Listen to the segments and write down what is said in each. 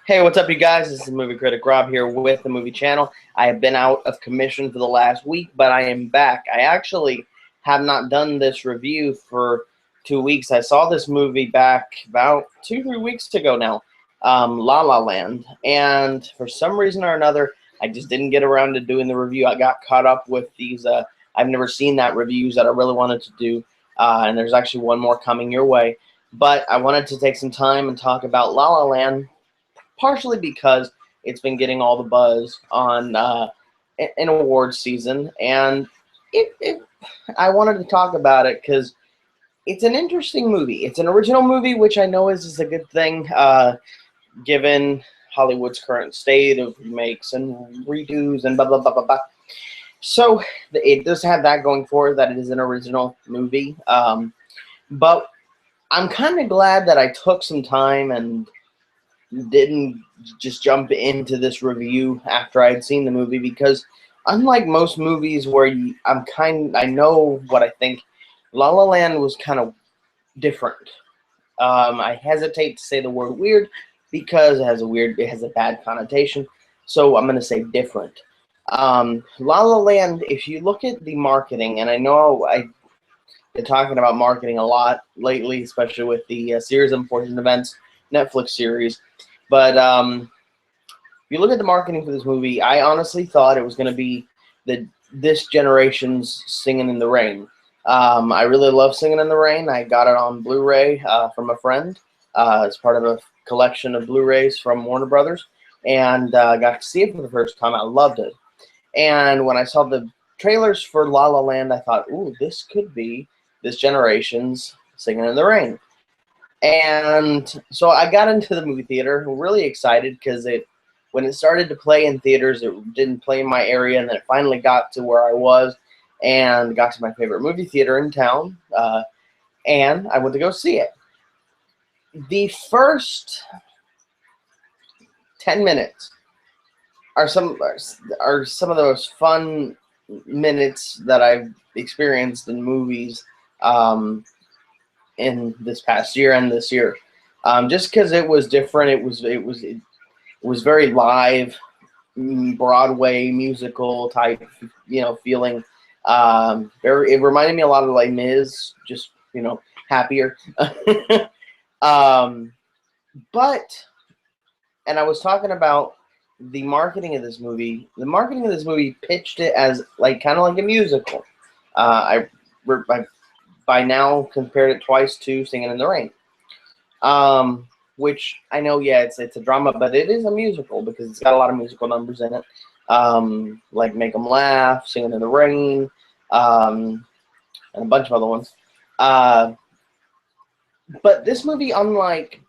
Hey, what's up, you guys? This is Movie Critic Rob here with the Movie Channel. I have been out of commission for the last week, but I am back. I actually have not done this review for 2 weeks. I saw this movie back about 2, 3 weeks ago now, La La Land, and for some reason or another, I just didn't get around to doing the review. I got caught up with these. I've never seen that reviews that I really wanted to do, and there's actually one more coming your way. But I wanted to take some time and talk about La La Land, partially because it's been getting all the buzz on in awards season, and I wanted to talk about it because it's an interesting movie. It's an original movie, which I know is a good thing, given Hollywood's current state of remakes and redos and blah blah blah blah blah. So it does have that going for it, that it is an original movie. But I'm kind of glad that I took some time and didn't just jump into this review after I'd seen the movie, because unlike most movies where I know what I think, La La Land was kind of different. I hesitate to say the word weird because it has a bad connotation, so I'm going to say different. La La Land, if you look at the marketing, and I know I've been talking about marketing a lot lately, especially with the Series of Important Events Netflix series. But if you look at the marketing for this movie, I honestly thought it was going to be this generation's Singing in the Rain. I really love Singing in the Rain. I got it on Blu-ray from a friend as part of a collection of Blu-rays from Warner Brothers, and got to see it for the first time. I loved it. And when I saw the trailers for La La Land, I thought, ooh, this could be this generation's Singing in the Rain. And so I got into the movie theater, really excited, because when it started to play in theaters, it didn't play in my area, and then it finally got to where I was and got to my favorite movie theater in town, and I went to go see it. The first 10 minutes are some of the most fun minutes that I've experienced in movies in this past year and this year, just because it was different. It was very live, Broadway musical type, feeling. It reminded me a lot of Les Mis, just happier. But, and I was talking about the marketing of this movie. The marketing of this movie pitched it as kind of like a musical. I by now compared it twice to Singing in the Rain, which I know, yeah, it's a drama, but it is a musical because it's got a lot of musical numbers in it, like Make 'Em Laugh, Singing in the Rain, and a bunch of other ones. But this movie, unlike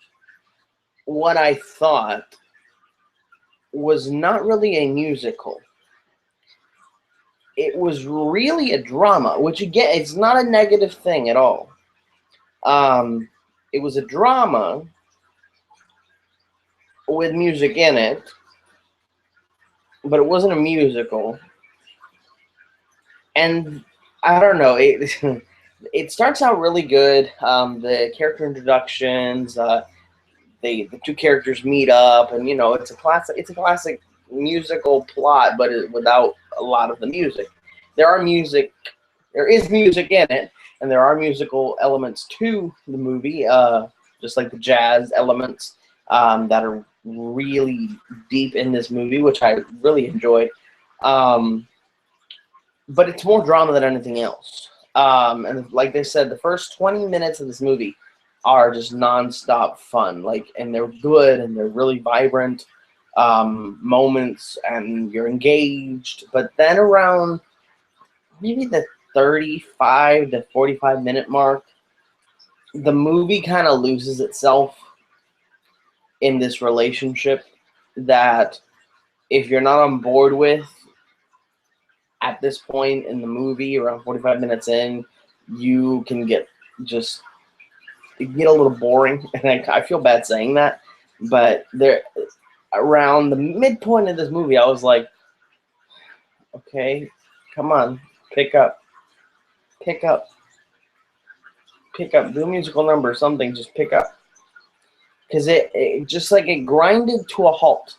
what I thought, was not really a musical. It was really a drama, which, again, it's not a negative thing at all. It was a drama with music in it, but it wasn't a musical. And I don't know, it starts out really good. The character introductions, the two characters meet up, and it's a classic musical plot, but without a lot of the music. There is music in it, and there are musical elements to the movie, just like the jazz elements that are really deep in this movie, which I really enjoyed. But it's more drama than anything else. And like they said, the first 20 minutes of this movie are just nonstop fun, and they're good, and they're really vibrant moments, and you're engaged. But then around maybe the 35 to 45 minute mark, the movie kind of loses itself in this relationship that, if you're not on board with at this point in the movie, around 45 minutes in, you can get a little boring. And I feel bad saying that, but around the midpoint of this movie, I was like, okay, come on, pick up, do a musical number, something, just pick up. because it just like it grinded to a halt,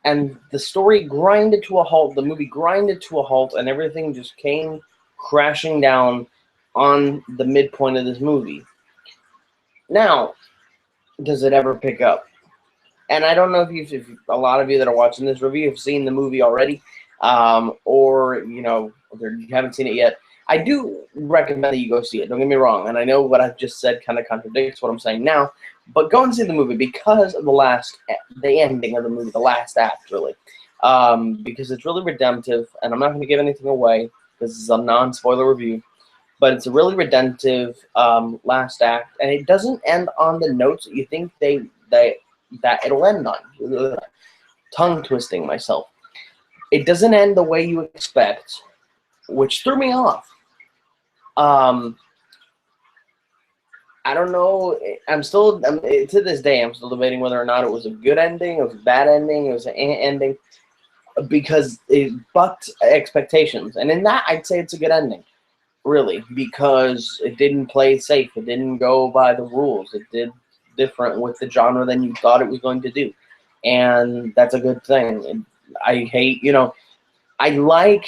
and the story grinded to a halt, the movie grinded to a halt, and everything just came crashing down on the midpoint of this movie. Now, does it ever pick up? And I don't know if a lot of you that are watching this review have seen the movie already, or you haven't seen it yet. I do recommend that you go see it. Don't get me wrong, and I know what I've just said kind of contradicts what I'm saying now, but go and see the movie because of the ending of the movie, the last act, really, because it's really redemptive, and I'm not going to give anything away. This is a non-spoiler review, but it's a really redemptive last act, and it doesn't end on the notes that you think that it'll end on. Tongue twisting myself. It doesn't end the way you expect, which threw me off. I don't know. To this day, I'm still debating whether or not it was a good ending, it was a bad ending, it was an ending, because it bucked expectations. And in that, I'd say it's a good ending, really, because it didn't play it safe. It didn't go by the rules. It did different with the genre than you thought it was going to do. And that's a good thing. And I hate, I like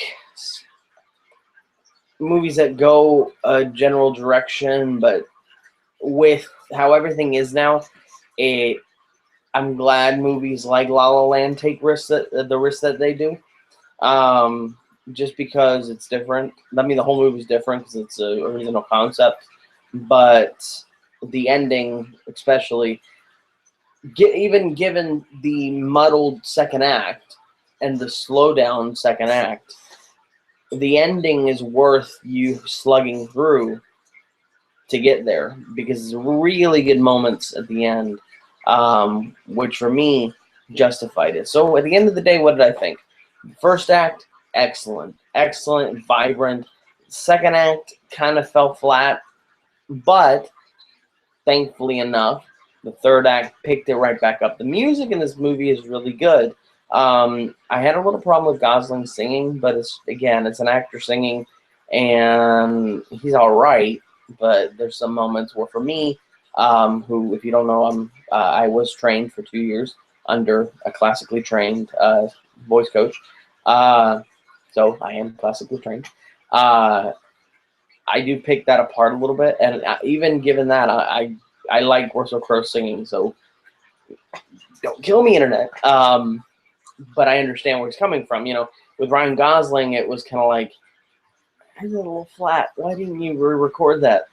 movies that go a general direction, but with how everything is now, I'm glad movies like La La Land take the risks that they do, just because it's different. I mean, the whole movie's different because it's an original concept, but the ending, especially, even given the muddled second act and the slowdown second act, the ending is worth you slugging through to get there, because it's really good moments at the end, which for me justified it. So at the end of the day, what did I think? First act, excellent, vibrant. Second act kind of fell flat, but thankfully enough, the third act picked it right back up. The music in this movie is really good. I had a little problem with Gosling singing, but it's an actor singing, and he's all right. But there's some moments where, for me, who, if you don't know, I was trained for 2 years under a classically trained voice coach, so I am classically trained. I do pick that apart a little bit, and even given that, I like Russell Crowe singing, so don't kill me, internet. But I understand where he's coming from. With Ryan Gosling, it was kind of like, it's a little flat. Why didn't you re-record that?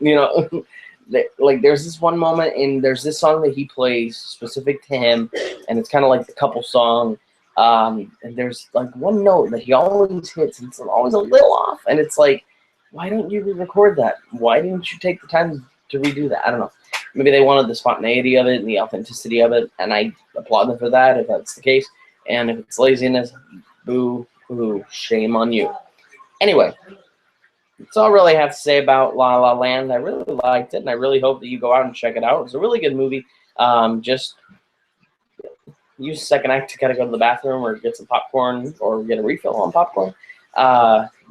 Like, there's this one moment, and there's this song that he plays specific to him, and it's kind of like the couple song. And there's like one note that he always hits, and it's always a little off, and it's like, why don't you re-record that? Why didn't you take the time to redo that? I don't know. Maybe they wanted the spontaneity of it and the authenticity of it, and I applaud them for that if that's the case. And if it's laziness, boo-hoo, shame on you. Anyway, that's all I really have to say about La La Land. I really liked it, and I really hope that you go out and check it out. It's a really good movie. Just use the second act to kind of go to the bathroom or get some popcorn or get a refill on popcorn,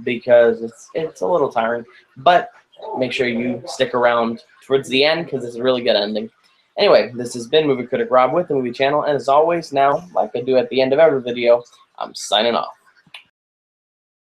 because it's a little tiring. But make sure you stick around towards the end, because it's a really good ending. Anyway, this has been Movie Critic Rob with the Movie Channel, and as always, now, like I do at the end of every video, I'm signing off.